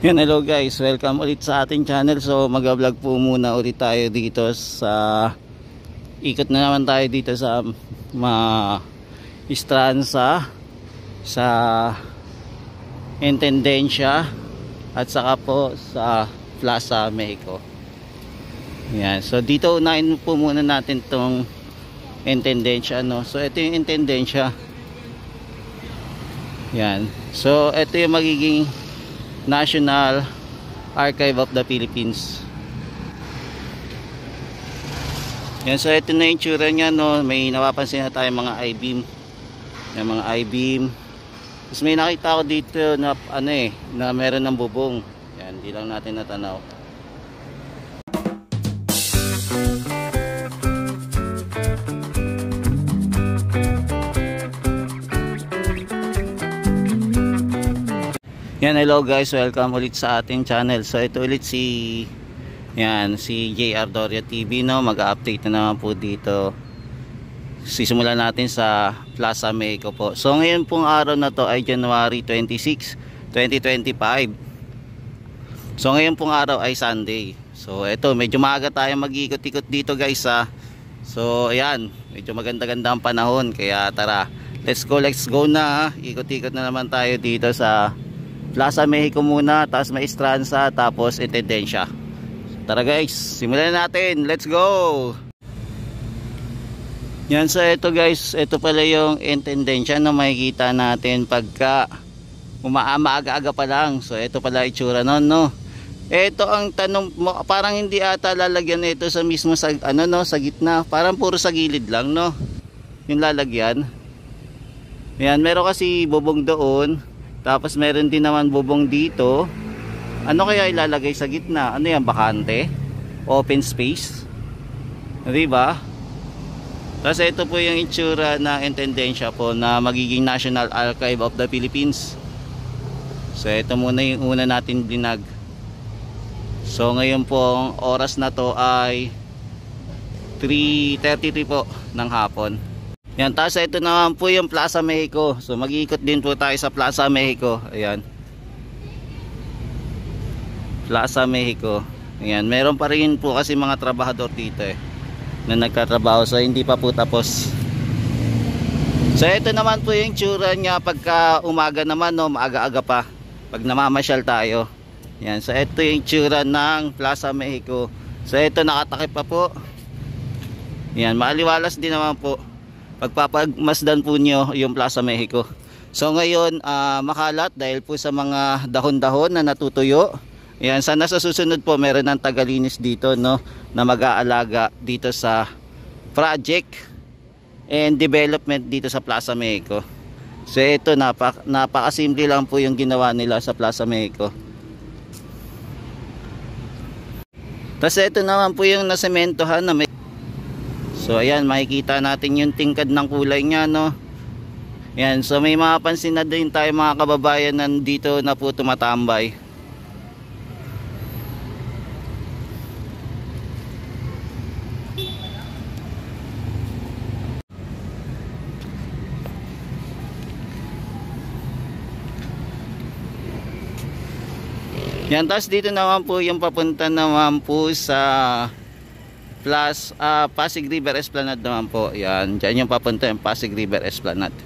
Yan, hello guys, welcome ulit sa ating channel. So mag-vlog po muna ulit tayo dito sa ikot na naman tayo dito sa Istranza, sa Intendencia at saka po sa Plaza Mexico. Yan, so dito unahin po muna natin tong Intendencia, no? So ito yung Intendencia. Yan, so ito yung magiging National Archive of the Philippines. Yan, so ito na yung tsura nya, no? May napapansin na tayo mga I-beam. Yan, mga I-beam. Tapos may nakita ko dito na na meron ng bubong. Yan, di lang natin natanaw. Yan, hello guys, welcome ulit sa ating channel. So ito ulit si JR Doria TV, no? Mag-update na naman po dito. Sisimulan natin sa Plaza Mexico po. So ngayon pong araw na to ay January 26, 2025. So ngayon pong araw ay Sunday. So ito, medyo maaga tayo mag-ikot-ikot dito guys, ha. So ayan, medyo maganda-ganda ang panahon. Kaya tara, let's go na, ha? Ikot-ikot na naman tayo dito sa Plaza Mexico muna, tapos may Istranza, tapos Intendencia. Tara guys, simulan natin. Let's go! Yan, so ito guys, ito pala yung Intendencia na makikita natin pagka maaga-aga pa lang. So ito pala itsura nun, no? Ito ang tanong mo, parang hindi ata lalagyan ito sa mismo sa sa gitna. Parang puro sa gilid lang, no? Yung lalagyan. Yan, meron kasi bubong doon. Tapos meron din naman bubong dito. Ano kaya ilalagay sa gitna? Ano yan, bakante? Open space? Diba? Tapos ito po yung itsura ng Intendencia po na magiging National Archive of the Philippines. So ito muna yung una natin binag. So ngayon po ang oras na to ay 3:33 po ng hapon. Yan, tapos ito naman po yung Plaza Mexico. So mag-iikot din po tayo sa Plaza Mexico. Ayan, Plaza Mexico. Ayan, meron pa rin po kasi mga trabahador dito na nagtatrabaho. So hindi pa po tapos. So ito naman po yung tsura nya pagka umaga naman, no? Maaga-aga pa pag namamasyal tayo. Yan, so ito yung tsura ng Plaza Mexico. So ito nakatakip pa po. Yan, maaliwalas din naman po pagpapagmasdan po nyo yung Plaza Mexico. So ngayon makalat dahil po sa mga dahon-dahon na natutuyo. Yan, sana sa susunod po meron ng tagalinis dito, no, na mag-aalaga dito sa project and development dito sa Plaza Mexico. So ito, napakasimple lang po yung ginawa nila sa Plaza Mexico. Tapos ito naman po yung nasementohan na may. So ayan, makikita natin yung tingkad ng kulay nya, no. Yan, so may mapapansin na din tayo mga kababayan nandito na po tumatambay. Yan, tapos dito naman po yung papunta naman po sa Pasig River Esplanade naman po. Yan, dyan yung papunta yung Pasig River Esplanade.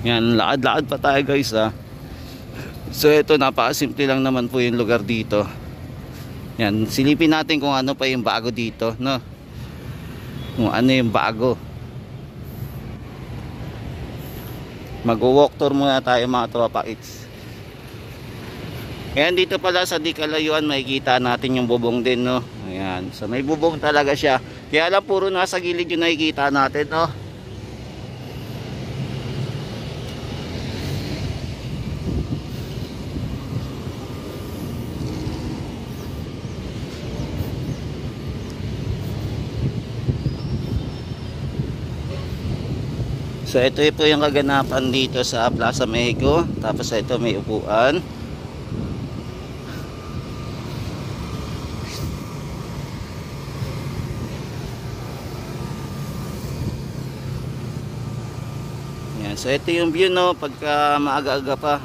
Yan, lakad-lakad pa tayo guys, ha. So ito, napakasimple lang naman po yung lugar dito. Yan, silipin natin kung ano pa yung bago dito, no? Kung ano yung bago. Mag-walk tour muna tayo mga tropa kids. Ayan, dito pala sa di kalayuan makikita natin yung bubong din, no. Ayan, so may bubong talaga siya. Kaya lang puro nasa gilid yung nakikita natin, no. So ito po yung kaganapan dito sa Plaza Mexico. Tapos ito may upuan. So ito yung view, no, pagka maaga-aga pa.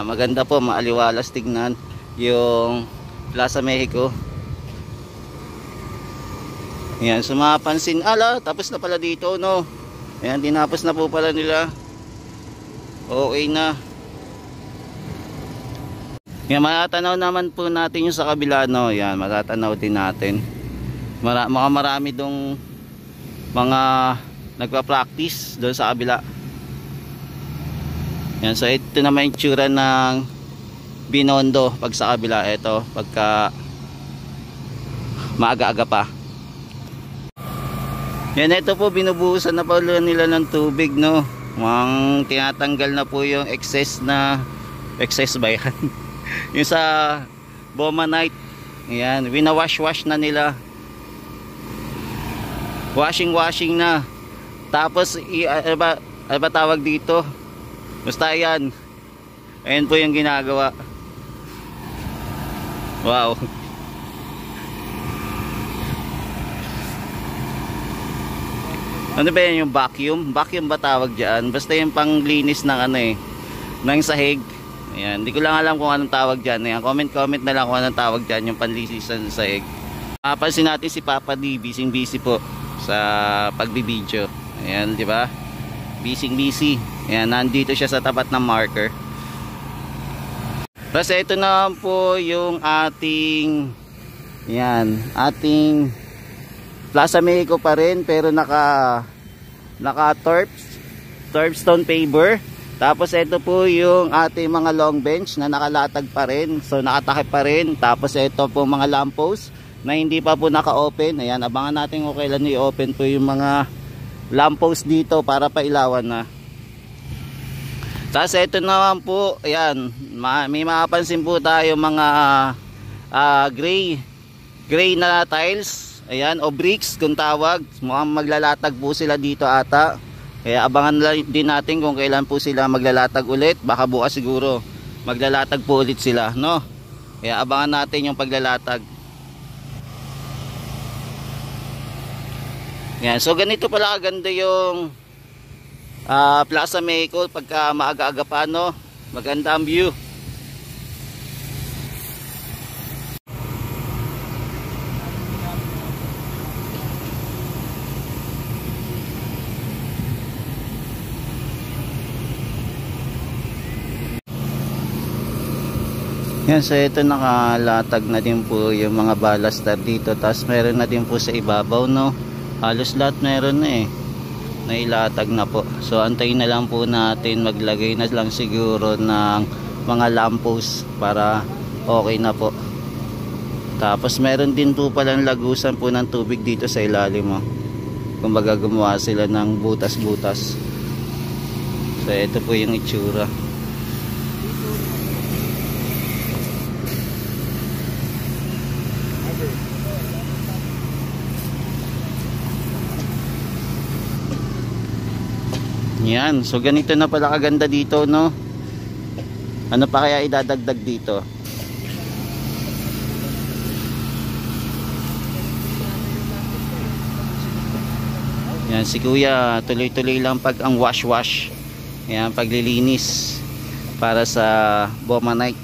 Maganda po, maaliwalas tignan yung Plaza Mexico. Ayan, sumapansin, tapos na pala dito, no? Ayan, tinapos na po pala nila. Okay na. Ayan, matatanaw naman po natin yung sa kabila, no? Ayan, matatanaw din natin. Marami dong mga nagpa-practice doon sa kabila. Yan, so ito naman yung tsura ng Binondo pag sa kabila. Ito pagka maaga-aga pa. Yan, ito po binubuhusan na pala nila ng tubig, no? Tinatanggal na po yung excess ba yan? Yung sa Boma Night. Ayan, winawash na nila. Washing na. Tapos ano ba tawag dito? Basta yan. Ayan po yung ginagawa. Wow. Ano ba yan, yung vacuum? Vacuum ba tawag dyan? Basta yung panglinis ng ng sahig. Ayan, hindi ko lang alam kung anong tawag dyan. Ayan, comment na lang kung anong tawag dyan, yung panlinis ng sahig. Pansin natin si Papa D, busy po sa pagbibideo. Ayan, di ba? Busy. Ayan, nandito siya sa tapat ng marker. Tapos ito na po yung ating Plaza Mexico pa rin, pero naka turfstone paver. Tapos ito po yung ating mga long bench na nakalatag pa rin, so nakatakip pa rin. Tapos ito po mga lamppost na hindi pa po naka-open. Ayan, abangan natin kung kailan i-open po yung mga lamppost dito para pailawan na. Tapos ito naman po, ayan, may mapapansin po tayo mga gray na tiles, ayan, o bricks kung tawag. Mukhang maglalatag po sila dito ata. Kaya abangan din natin kung kailan po sila maglalatag ulit. Baka bukas siguro maglalatag po ulit sila, no? Kaya abangan natin yung paglalatag. Yan, so ganito pala kaganda yung Plaza Mexico pagka maaga-aga pa, no? Maganda ang view. Yan, so ito nakalatag na din po yung mga balastar dito. Tapos meron na din po sa ibabaw, no? Halos lahat meron na nailatag na po. So antayin na lang po natin, maglagay na lang siguro ng mga lamppost para okay na po. Tapos meron din po palang lagusan po ng tubig dito sa ilalim, oh. Kumbaga gumawa sila ng butas-butas. So ito po yung itsura. Yan, so ganito na pala kaganda dito, no? Ano pa kaya idadagdag dito? Yan, si Kuya tuloy-tuloy lang pag ang wash. Yan, paglilinis para sa Boma Night.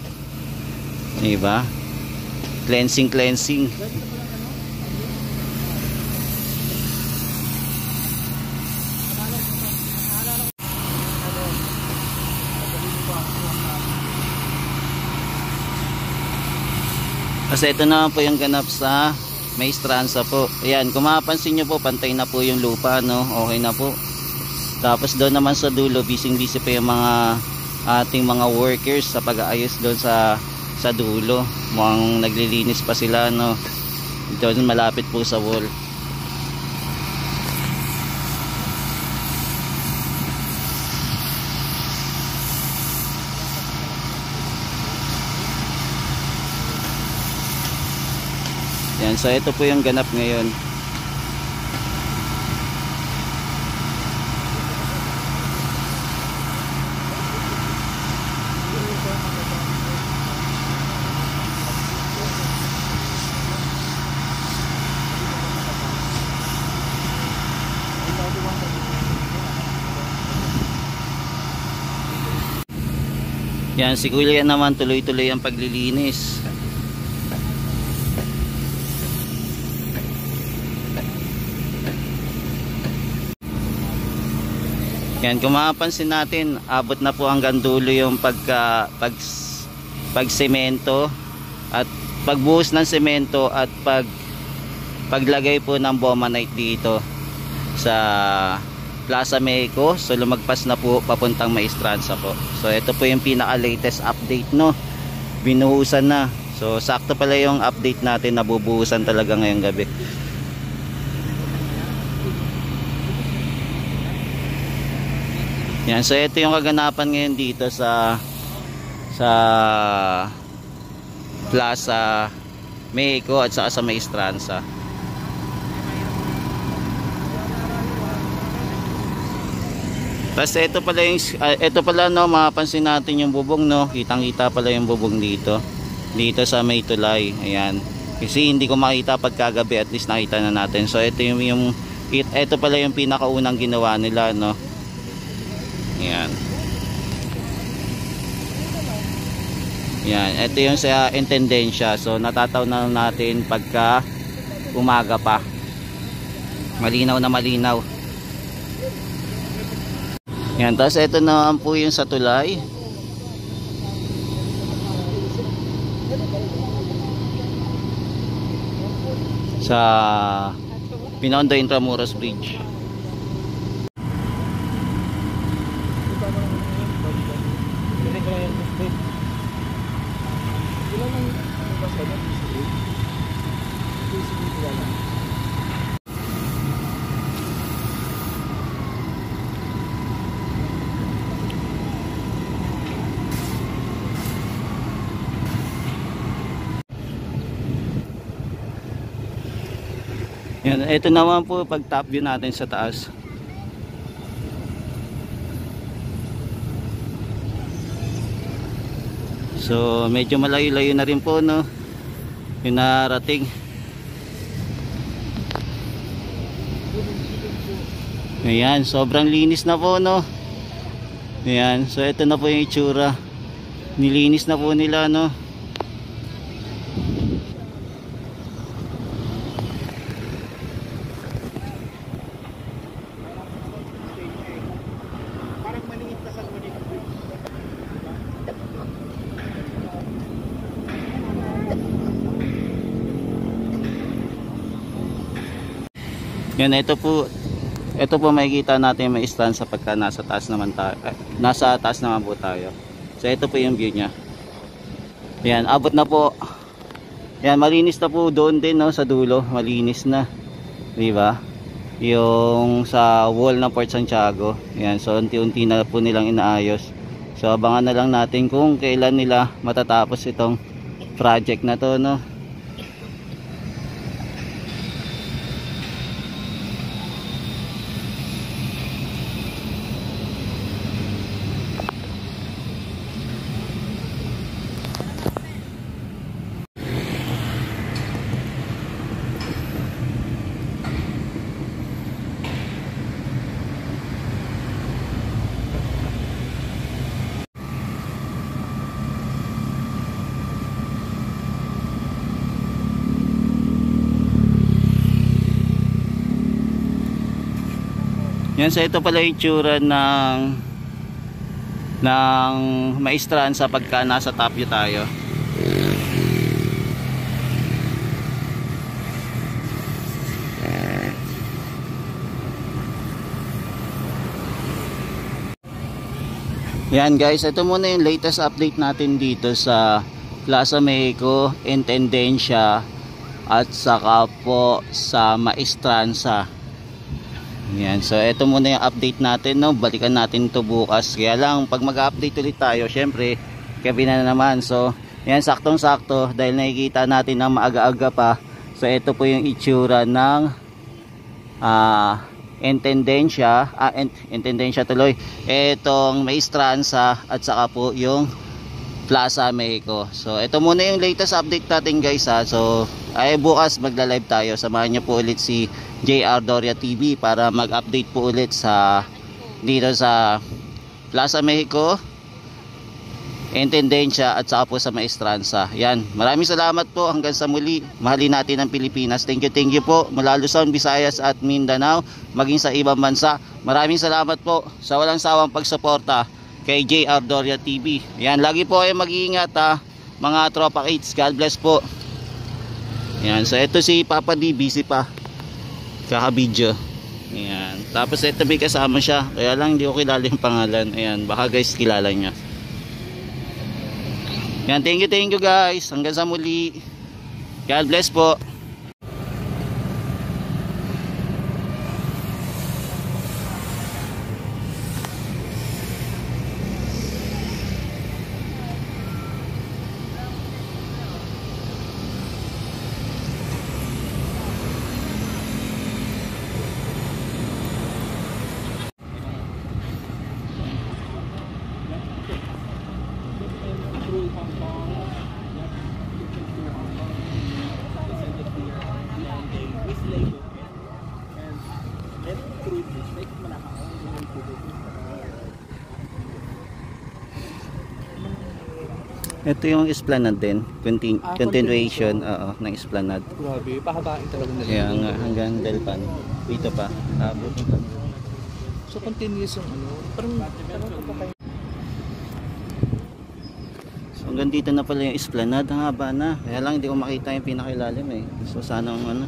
Diba? Cleansing. Kasi ito na po yung ganap sa Maestranza po. Ayan, kung mapapansin nyo po, pantay na po yung lupa, no? Okay na po. Tapos doon naman sa dulo, busy pa yung mga ating mga workers sa pag-aayos doon sa dulo. Mukhang naglilinis pa sila, no? Doon malapit po sa wall. Yan, so ito po yung ganap ngayon. Yan, si Kuya naman tuloy-tuloy ang paglilinis. Yan, kung mapapansin natin, abot na po hanggang dulo yung pagsemento at pagbuhos ng semento at paglagay po ng Bomanite dito sa Plaza Mexico. So lumagpas na po papuntang Maestranza po. So ito po yung pinaka latest update, no, binuhusan na. So sakto pala yung update natin, nabubuhusan talaga ngayong gabi. Yan, so ito yung kaganapan ngayon dito sa Plaza Mexico at saka sa Maestranza. Tapos ito pala no, mapapansin natin yung bubong, no, kitang-kita pala yung bubong dito sa may tulay. Ayan, kasi hindi ko makita pagkagabi, at least nakita na natin. So ito ito pala yung pinakaunang ginawa nila, no. Ayan. Yan, ito yung sa intendensya. So natataw na natin pagka umaga pa. Malinaw na malinaw. Yan, tapos ito naman po yung sa tulay. Sa Binondo Intramuros Bridge. Yan, ito naman po pag top view natin sa taas. So medyo malayo-layo na rin po, no, yung narating. Ayan, sobrang linis na po, no. Ayan, so ito na po yung itsura. Nilinis na po nila, no. Yan, ito po makikita natin may stand sa pagka nasa taas naman tayo. Nasa taas naman po tayo. So ito po yung view niya. Yan, abot na po. Yan, malinis na po doon din, no, sa dulo, malinis na. 'Di ba? Yung sa wall ng Port Santiago. Yan, so unti-unti na po nilang inaayos. So abangan na lang natin kung kailan nila matatapos itong project na to, no. Yan, so ito pala yung itsura ng Maestranza pagka nasa top view tayo. Yan guys, ito muna yung latest update natin dito sa Plaza Mexico, Intendencia at saka po sa Maestranza. Yan, so ito muna yung update natin, no. Balikan natin to bukas. Kaya lang pag mag-update ulit tayo, syempre gabi na naman. So yan, saktong-sakto dahil nakikita natin na maaga-aga pa. So ito po yung itsura ng Intendencia, Intendencia tuloy. Etong Maestranza at saka po yung Plaza Mexico. So ito muna yung latest update natin guys, ha. So ay bukas magla-live tayo. Samahan niyo po ulit si JR Doria TV para mag-update po ulit dito sa Plaza Mexico Intendensya at saka po sa Maestranza. Yan, maraming salamat po, hanggang sa muli. Mahalin natin ang Pilipinas. Thank you po mula Luzon, Visayas at Mindanao, maging sa ibang bansa. Maraming salamat po sa walang sawang pagsuporta kay JR Doria TV. Yan, lagi po kayo mag-iingat ha, mga tropa kids. God bless po. Yan, so ito si Papa D, busy pa kaka-video. Ayan, tapos ito may kasama siya, kaya lang hindi ko kilala yung pangalan. Ayan, baka guys kilala niya. Yan, thank you guys, hanggang sa muli. God bless po. Ito yung Esplanade din, continuation ng Esplanade. Grabe, pahabain talaga nila. Kaya nga hanggang Delpan. Dito pa. So continuous yung ano, parang pa kayo. So hanggang dito na pala yung Esplanade, ang haba na. Kaya lang hindi ko makita yung pinakailalim eh. So sana ano